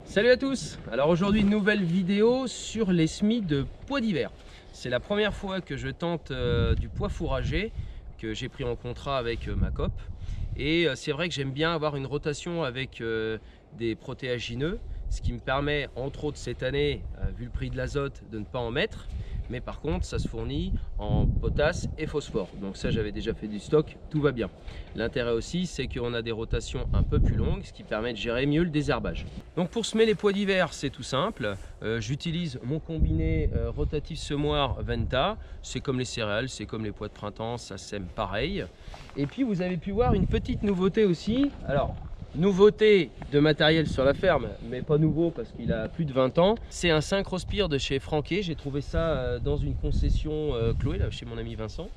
Salut à tous. Alors aujourd'hui une nouvelle vidéo sur les semis de pois d'hiver. C'est la première fois que je tente du pois fourragé que j'ai pris en contrat avec ma coop. Et c'est vrai que j'aime bien avoir une rotation avec des protéagineux, ce qui me permet entre autres cette année, vu le prix de l'azote, de ne pas en mettre. Mais par contre ça se fournit en potasse et phosphore, donc ça j'avais déjà fait du stock, tout va bien. L'intérêt aussi c'est qu'on a des rotations un peu plus longues, ce qui permet de gérer mieux le désherbage. Donc pour semer les pois d'hiver c'est tout simple, j'utilise mon combiné rotatif semoir Venta, c'est comme les céréales, c'est comme les pois de printemps, ça sème pareil. Et puis vous avez pu voir une petite nouveauté aussi, alors nouveauté de matériel sur la ferme, mais pas nouveau parce qu'il a plus de 20 ans. C'est un Synchrospire de chez Franquet. J'ai trouvé ça dans une concession Chloé, là, chez mon ami Vincent,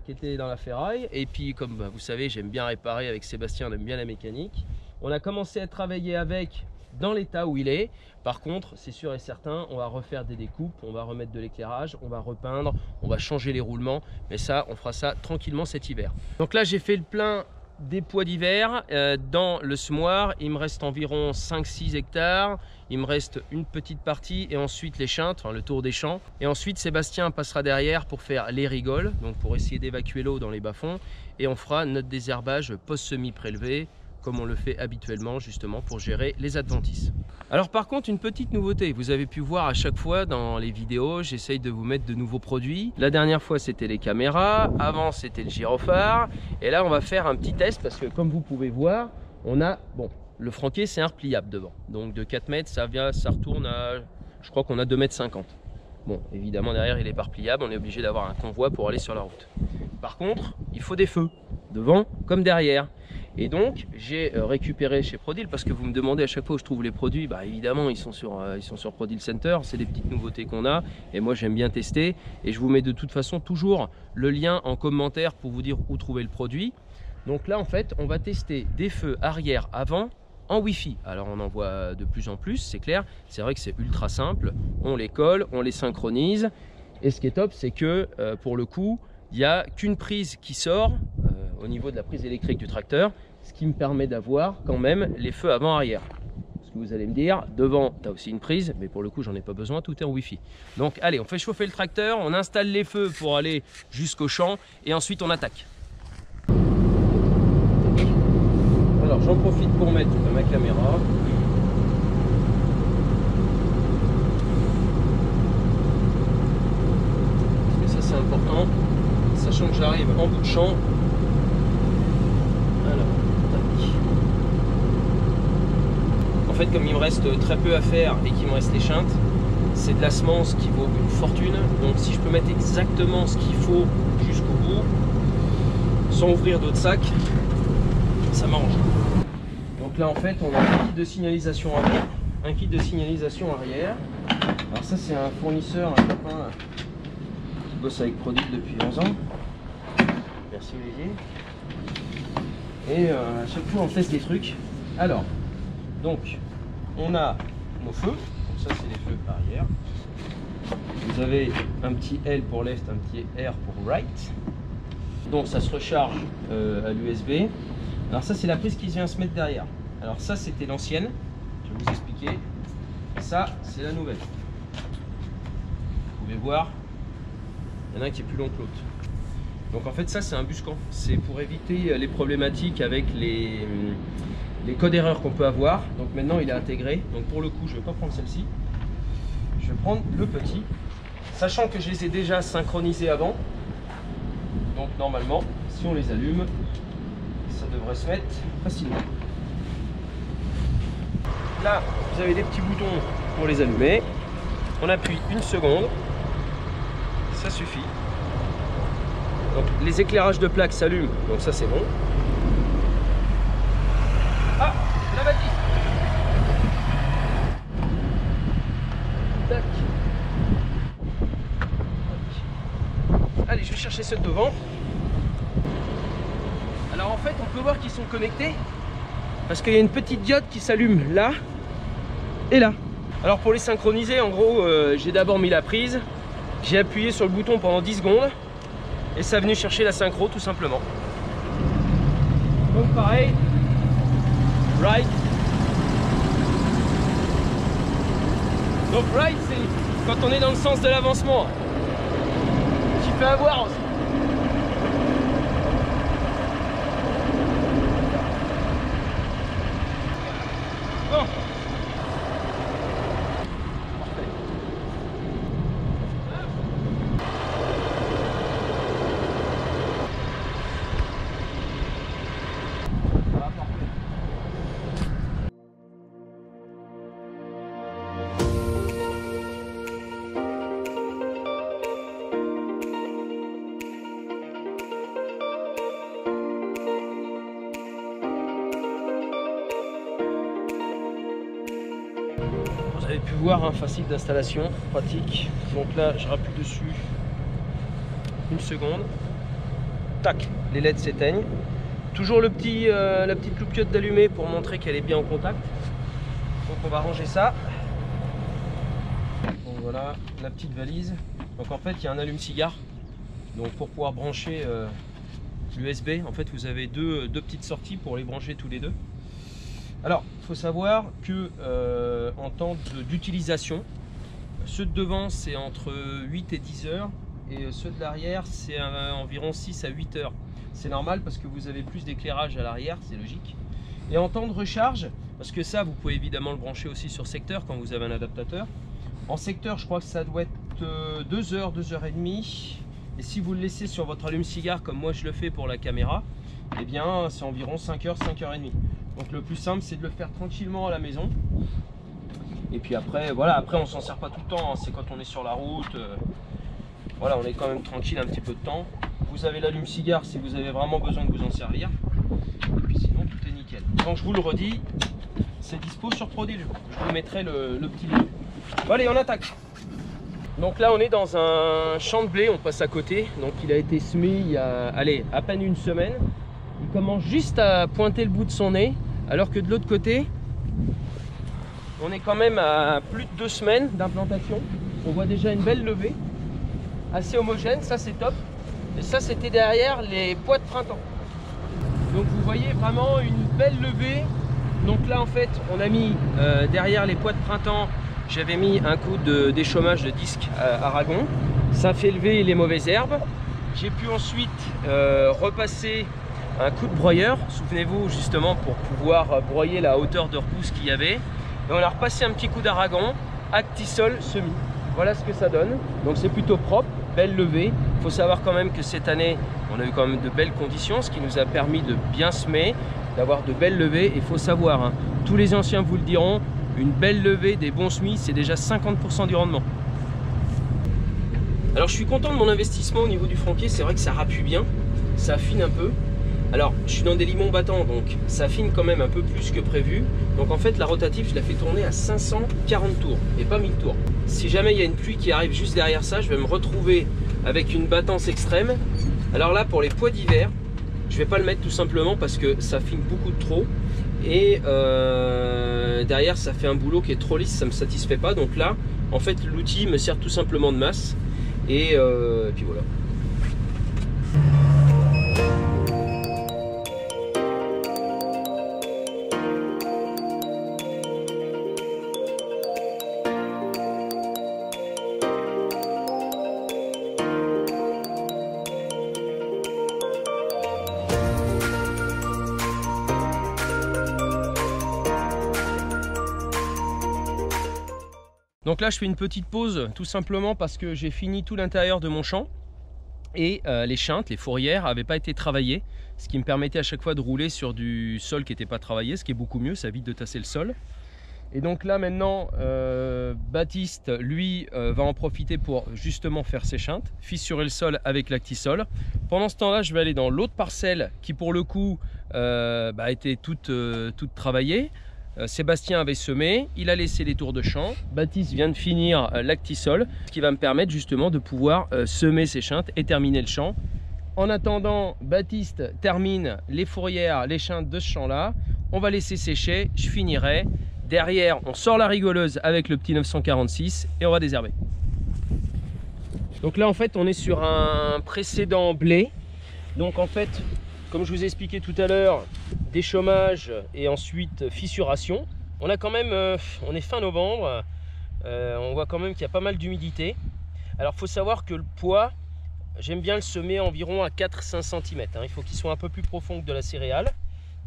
qui était dans la ferraille. Et puis, comme vous savez, j'aime bien réparer avec Sébastien, on aime bien la mécanique. On a commencé à travailler avec dans l'état où il est. Par contre, c'est sûr et certain, on va refaire des découpes, on va remettre de l'éclairage, on va repeindre, on va changer les roulements. Mais ça, on fera ça tranquillement cet hiver. Donc là, j'ai fait le plein des pois d'hiver dans le semoir. Il me reste environ 5-6 hectares. Il me reste une petite partie et ensuite les chintes, enfin le tour des champs. Et ensuite Sébastien passera derrière pour faire les rigoles, donc pour essayer d'évacuer l'eau dans les bas-fonds. Et on fera notre désherbage post-semis prélevé, comme on le fait habituellement justement pour gérer les adventices. Alors par contre une petite nouveauté, vous avez pu voir à chaque fois dans les vidéos, j'essaye de vous mettre de nouveaux produits. La dernière fois c'était les caméras, avant c'était le gyrophare, et là on va faire un petit test parce que comme vous pouvez voir, on a, bon, le Franquet c'est un repliable devant, donc de 4 mètres ça retourne à, je crois qu'on a 2,50 m. Bon, évidemment derrière il est pas repliable, on est obligé d'avoir un convoi pour aller sur la route. Par contre, il faut des feux, devant comme derrière. Et donc j'ai récupéré chez Prodil, parce que vous me demandez à chaque fois où je trouve les produits, bah évidemment ils sont sur Prodil Center, c'est des petites nouveautés qu'on a et moi j'aime bien tester, et je vous mets de toute façon toujours le lien en commentaire pour vous dire où trouver le produit. Donc là en fait on va tester des feux arrière avant en Wi-Fi. Alors on en voit de plus en plus, c'est clair, c'est vrai que c'est ultra simple, on les colle, on les synchronise, et ce qui est top c'est que pour le coup il n'y a qu'une prise qui sort au niveau de la prise électrique du tracteur, ce qui me permet d'avoir quand même les feux avant-arrière. Ce que vous allez me dire, devant tu as aussi une prise, mais pour le coup j'en ai pas besoin, tout est en Wi-Fi. Donc allez, on fait chauffer le tracteur, on installe les feux pour aller jusqu'au champ et ensuite on attaque. Alors j'en profite pour mettre ma caméra. Parce que ça c'est important, sachant que j'arrive en bout de champ. En fait, comme il me reste très peu à faire et qu'il me reste les chintes, c'est de la semence qui vaut une fortune. Donc si je peux mettre exactement ce qu'il faut jusqu'au bout, sans ouvrir d'autres sacs, ça m'arrange. Donc là en fait on a un kit de signalisation avant, un kit de signalisation arrière. Alors ça c'est un fournisseur, un copain qui bosse avec Prodil depuis 11 ans. Merci Olivier. Et à chaque fois on teste des trucs. Alors, donc on a nos feux, donc ça c'est les feux arrière. Vous avez un petit L pour left, un petit R pour right. Donc ça se recharge à l'USB. Alors ça c'est la prise qui vient se mettre derrière. Alors ça c'était l'ancienne, je vais vous expliquer. Ça c'est la nouvelle. Vous pouvez voir, il y en a un qui est plus long que l'autre. Donc en fait ça c'est un buscan, c'est pour éviter les problématiques avec les codes erreurs qu'on peut avoir. Donc maintenant il est intégré, donc pour le coup je ne vais pas prendre celle-ci, je vais prendre le petit, sachant que je les ai déjà synchronisés avant. Donc normalement si on les allume, ça devrait se mettre facilement. Là vous avez des petits boutons pour les allumer, on appuie une seconde, ça suffit. Donc les éclairages de plaque s'allument, donc ça c'est bon. Ah, la batterie. Tac. Allez, je vais chercher ceux de devant. Alors en fait, on peut voir qu'ils sont connectés parce qu'il y a une petite diode qui s'allume là et là. Alors pour les synchroniser, en gros, j'ai d'abord mis la prise, j'ai appuyé sur le bouton pendant 10 secondes. Et ça a venu chercher la synchro tout simplement. Donc pareil, right, Donc ride, c'est quand on est dans le sens de l'avancement. Qui fait avoir aussi. Bon. Vous avez pu voir, hein, facile d'installation, pratique. Donc là, je rappuie dessus une seconde. Tac, les LED s'éteignent. Toujours le petit, la petite loupiote d'allumé pour montrer qu'elle est bien en contact. Donc on va ranger ça. Donc voilà, la petite valise. Donc en fait, il y a un allume-cigare. Donc pour pouvoir brancher l'USB, en fait, vous avez deux petites sorties pour les brancher tous les deux. Alors, il faut savoir que en temps d'utilisation, ceux de devant c'est entre 8 et 10 heures et ceux de l'arrière c'est environ 6 à 8 heures. C'est normal parce que vous avez plus d'éclairage à l'arrière, c'est logique. Et en temps de recharge, parce que ça vous pouvez évidemment le brancher aussi sur secteur quand vous avez un adaptateur. En secteur, je crois que ça doit être 2 heures, 2 heures et demie. Et si vous le laissez sur votre allume-cigare comme moi je le fais pour la caméra, eh bien c'est environ 5 heures, 5 heures et demie. Donc le plus simple c'est de le faire tranquillement à la maison. Et puis après, voilà, après on s'en sert pas tout le temps, hein. C'est quand on est sur la route, voilà, on est quand même tranquille un petit peu de temps. Vous avez l'allume-cigare si vous avez vraiment besoin de vous en servir. Et puis sinon tout est nickel. Donc je vous le redis, c'est dispo sur Prodigy. Je vous mettrai le petit lien. Bon, allez, on attaque. Donc là on est dans un champ de blé, on passe à côté. Donc il a été semé il y a, allez, à peine une semaine. Il commence juste à pointer le bout de son nez. Alors que de l'autre côté, on est quand même à plus de 2 semaines d'implantation. On voit déjà une belle levée, assez homogène, ça c'est top. Et ça c'était derrière les pois de printemps. Donc vous voyez vraiment une belle levée. Donc là en fait on a mis derrière les pois de printemps, j'avais mis un coup d'échômage de disque Aragon. Ça fait lever les mauvaises herbes. J'ai pu ensuite repasser un coup de broyeur, souvenez-vous justement pour pouvoir broyer la hauteur de repousse qu'il y avait. Et on a repassé un petit coup d'Aragon, Actisol semi. Voilà ce que ça donne. Donc c'est plutôt propre, belle levée. Il faut savoir quand même que cette année, on a eu quand même de belles conditions, ce qui nous a permis de bien semer, d'avoir de belles levées. Et il faut savoir, hein, tous les anciens vous le diront, une belle levée, des bons semis, c'est déjà 50% du rendement. Alors je suis content de mon investissement au niveau du franquier, c'est vrai que ça rappuie bien, ça affine un peu. Alors, je suis dans des limons battants, donc ça affine quand même un peu plus que prévu. Donc en fait, la rotative, je la fais tourner à 540 tours et pas 1000 tours. Si jamais il y a une pluie qui arrive juste derrière ça, je vais me retrouver avec une battance extrême. Alors là, pour les pois d'hiver, je vais pas le mettre tout simplement parce que ça affine beaucoup de trop. Et derrière, ça fait un boulot qui est trop lisse, ça me satisfait pas. Donc là, en fait, l'outil me sert tout simplement de masse. Et puis voilà. Donc là je fais une petite pause tout simplement parce que j'ai fini tout l'intérieur de mon champ et les chintes, les fourrières n'avaient pas été travaillées, ce qui me permettait à chaque fois de rouler sur du sol qui n'était pas travaillé, ce qui est beaucoup mieux, ça évite de tasser le sol. Et donc là maintenant Baptiste lui va en profiter pour justement faire ses chintes, fissurer le sol avec l'Actisol. Pendant ce temps là je vais aller dans l'autre parcelle qui pour le coup a été toute travaillée. Sébastien avait semé, il a laissé les tours de champ. Baptiste vient de finir l'Actisol, ce qui va me permettre justement de pouvoir semer ses chintes et terminer le champ. En attendant, Baptiste termine les fourrières, les chintes de ce champ-là. On va laisser sécher, je finirai. Derrière, on sort la rigoleuse avec le petit 946 et on va désherber. Donc là, en fait, on est sur un précédent blé. Donc en fait, comme je vous ai expliqué tout à l'heure, déchômage et ensuite fissuration. On a quand même, on est fin novembre, On voit quand même qu'il y a pas mal d'humidité. Alors il faut savoir que le pois, j'aime bien le semer environ à 4-5 cm. Il faut qu'il soit un peu plus profond que de la céréale.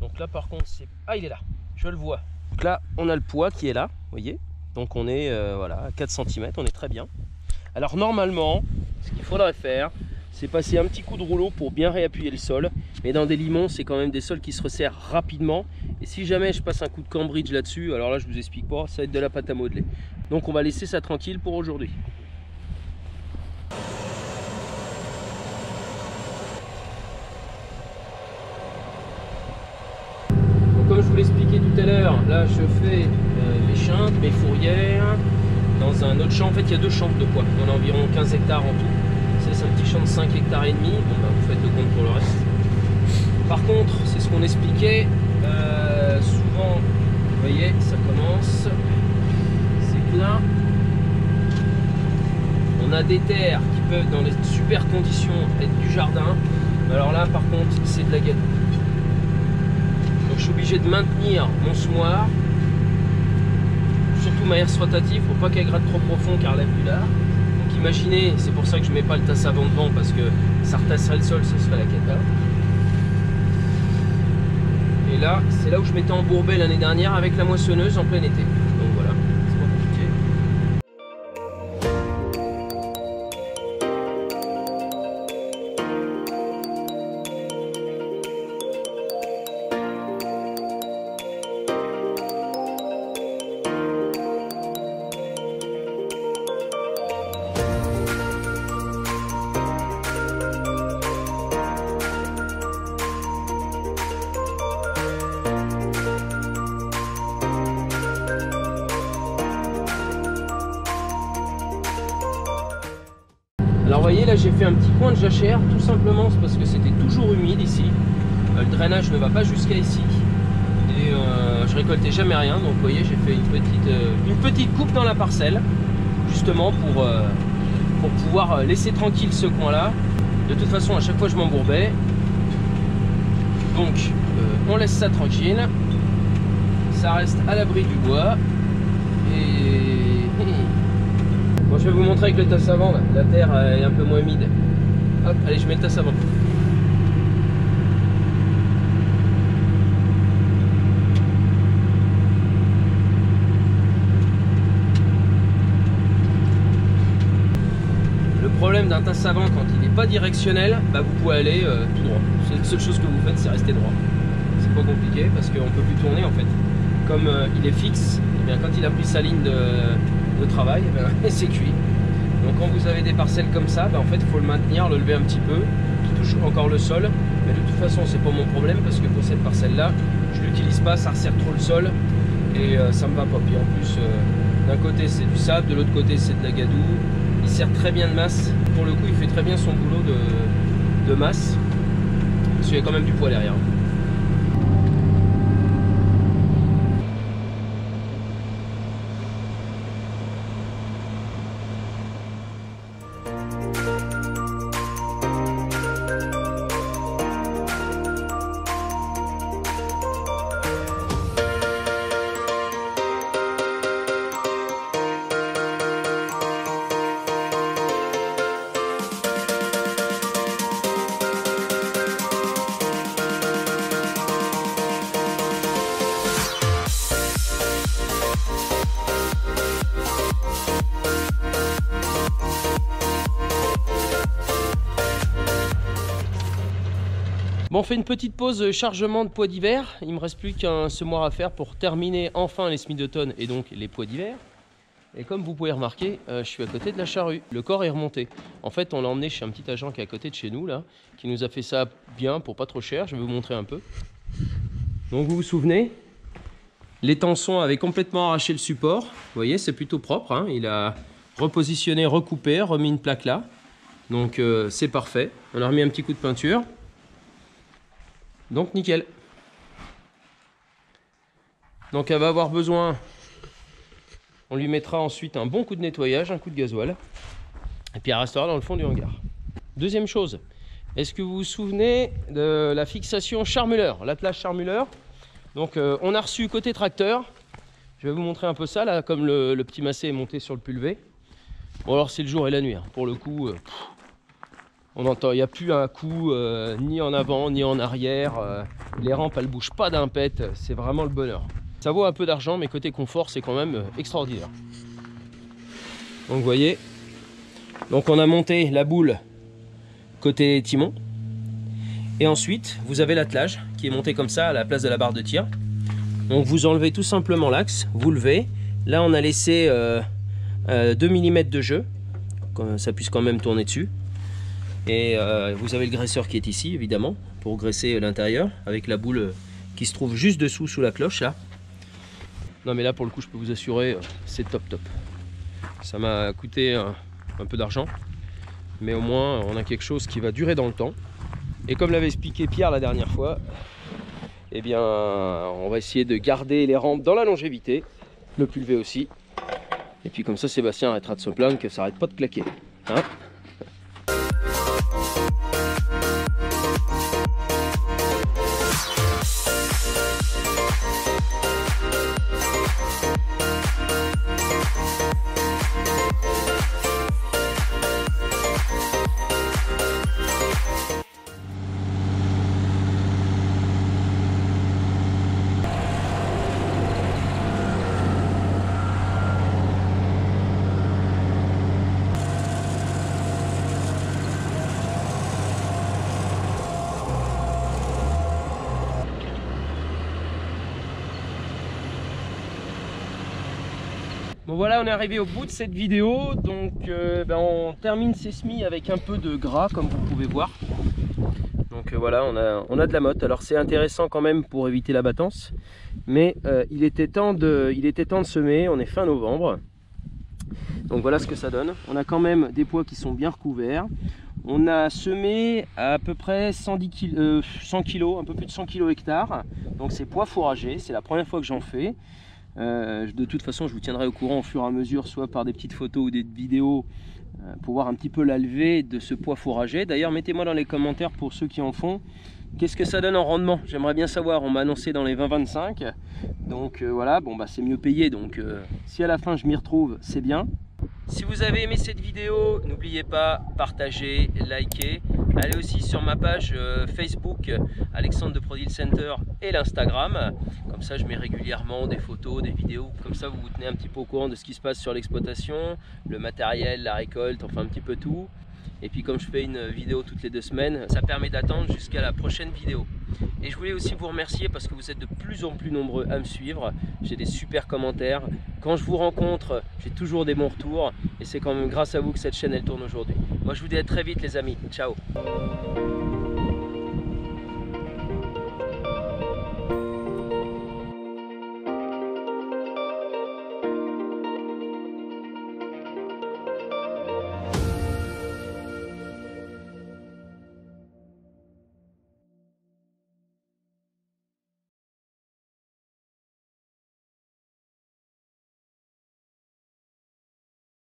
Donc là par contre, ah il est là, je le vois. Donc là on a le pois qui est là, vous voyez. Donc on est voilà, à 4 cm, on est très bien. Alors normalement, ce qu'il faudrait faire, c'est passer un petit coup de rouleau pour bien réappuyer le sol. Mais dans des limons, c'est quand même des sols qui se resserrent rapidement. Et si jamais je passe un coup de cambridge là-dessus, alors là je vous explique pas, ça va être de la pâte à modeler. Donc on va laisser ça tranquille pour aujourd'hui. Comme je vous l'expliquais tout à l'heure, là je fais mes chintes, mes fourrières. Dans un autre champ, en fait il y a 2 champs de pois. On a environ 15 hectares en tout. C'est un petit champ de 5 hectares et demi. Bon, bah, vous faites le compte pour le reste. Par contre, c'est ce qu'on expliquait. Souvent, vous voyez, ça commence. C'est que là, on a des terres qui peuvent, dans les super conditions, être du jardin. Alors là, par contre, c'est de la gadoue. Donc je suis obligé de maintenir mon semoir, surtout ma herse rotative, pour pas qu'elle gratte trop profond car elle a plus là. Donc imaginez, c'est pour ça que je mets pas le tasse avant devant parce que ça retasserait le sol, ce serait la cata. Et là, c'est là où je m'étais embourbé l'année dernière avec la moissonneuse en plein été. Donc voilà, c'est pas compliqué. Alors vous voyez, là j'ai fait un petit coin de jachère, tout simplement c'est parce que c'était toujours humide ici. Le drainage ne va pas jusqu'à ici. Et je récoltais jamais rien, donc vous voyez j'ai fait une petite coupe dans la parcelle, justement pour pouvoir laisser tranquille ce coin là. De toute façon à chaque fois je m'embourbais. Donc on laisse ça tranquille, ça reste à l'abri du bois. Et bon, je vais vous montrer avec le tasse avant, là. La terre est un peu moins humide. Hop, allez, je mets le tasse avant. Le problème d'un tasse avant quand il n'est pas directionnel, bah, vous pouvez aller tout droit. C'est la seule chose que vous faites, c'est rester droit. C'est pas compliqué parce qu'on ne peut plus tourner en fait. Comme il est fixe, eh bien, quand il a pris sa ligne de travail, eh bien, c'est cuit. Donc quand vous avez des parcelles comme ça, ben en fait il faut le maintenir, le lever un petit peu, qui touche encore le sol. Mais de toute façon c'est pas mon problème parce que pour cette parcelle là, je l'utilise pas, ça resserre trop le sol et ça me va pas. Puis en plus d'un côté c'est du sable, de l'autre côté c'est de la gadoue. Il sert très bien de masse. Pour le coup il fait très bien son boulot de masse. Parce qu'il y a quand même du poids derrière. Bon, on fait une petite pause chargement de pois d'hiver. Il me reste plus qu'un semoir à faire pour terminer enfin les semis d'automne et donc les pois d'hiver. Et comme vous pouvez remarquer, je suis à côté de la charrue. Le corps est remonté. En fait, on l'a emmené chez un petit agent qui est à côté de chez nous, là, qui nous a fait ça bien pour pas trop cher. Je vais vous montrer un peu. Donc vous vous souvenez, les tensons avaient complètement arraché le support. Vous voyez, c'est plutôt propre, hein. Il a repositionné, recoupé, remis une plaque là. Donc c'est parfait. On a remis un petit coup de peinture. Donc nickel. Donc elle va avoir besoin, on lui mettra ensuite un bon coup de nettoyage, un coup de gasoil, et puis elle restera dans le fond du hangar. Deuxième chose, est-ce que vous vous souvenez de la fixation charmuleur, l'attelage charmuleur? Donc on a reçu côté tracteur Je vais vous montrer un peu ça là, comme le petit massé est monté sur le pulvé. Bon alors c'est le jour et la nuit, hein. Pour le coup, on entend, il n'y a plus un coup ni en avant ni en arrière. Les rampes elles bougent pas d'un pet, c'est vraiment le bonheur. Ça vaut un peu d'argent, mais côté confort c'est quand même extraordinaire. Donc vous voyez, donc on a monté la boule côté timon. Et ensuite vous avez l'attelage qui est monté comme ça à la place de la barre de tir. Donc vous enlevez tout simplement l'axe, vous levez. Là on a laissé 2 mm de jeu, que ça puisse quand même tourner dessus. Et vous avez le graisseur qui est ici évidemment, pour graisser l'intérieur, avec la boule qui se trouve juste dessous sous la cloche là. Non mais là pour le coup je peux vous assurer, c'est top. Ça m'a coûté un peu d'argent, mais au moins on a quelque chose qui va durer dans le temps. Et comme l'avait expliqué Pierre la dernière fois, eh bien on va essayer de garder les rampes dans la longévité, le pulvé aussi. Et puis comme ça Sébastien arrêtera de se plaindre que ça arrête pas de claquer. Hein ? Bon voilà, on est arrivé au bout de cette vidéo, donc on termine ces semis avec un peu de gras comme vous pouvez voir. Donc voilà, on a de la motte. Alors c'est intéressant quand même pour éviter la battance, mais il était temps de semer. On est fin novembre, donc voilà ce que ça donne. On a quand même des pois qui sont bien recouverts. On a semé à peu près 100 kg, un peu plus de 100 kg hectare. Donc c'est pois fourragés, c'est la première fois que j'en fais. De toute façon je vous tiendrai au courant au fur et à mesure, soit par des petites photos ou des vidéos, pour voir un petit peu la levée de ce pois fourragé. D'ailleurs mettez-moi dans les commentaires pour ceux qui en font, qu'est-ce que ça donne en rendement, j'aimerais bien savoir. On m'a annoncé dans les 20-25, donc voilà, bon bah c'est mieux payé, donc si à la fin je m'y retrouve, c'est bien. Si vous avez aimé cette vidéo, n'oubliez pas, partagez, likez. Allez aussi sur ma page Facebook Alexandre de ProDeal Center et l'Instagram. Comme ça je mets régulièrement des photos, des vidéos. Comme ça vous vous tenez un petit peu au courant de ce qui se passe sur l'exploitation, le matériel, la récolte, enfin un petit peu tout. Et puis comme je fais une vidéo toutes les 2 semaines, ça permet d'attendre jusqu'à la prochaine vidéo. Et je voulais aussi vous remercier parce que vous êtes de plus en plus nombreux à me suivre. J'ai des super commentaires. Quand je vous rencontre, j'ai toujours des bons retours. Et c'est quand même grâce à vous que cette chaîne elle tourne aujourd'hui. Moi je vous dis à très vite les amis. Ciao.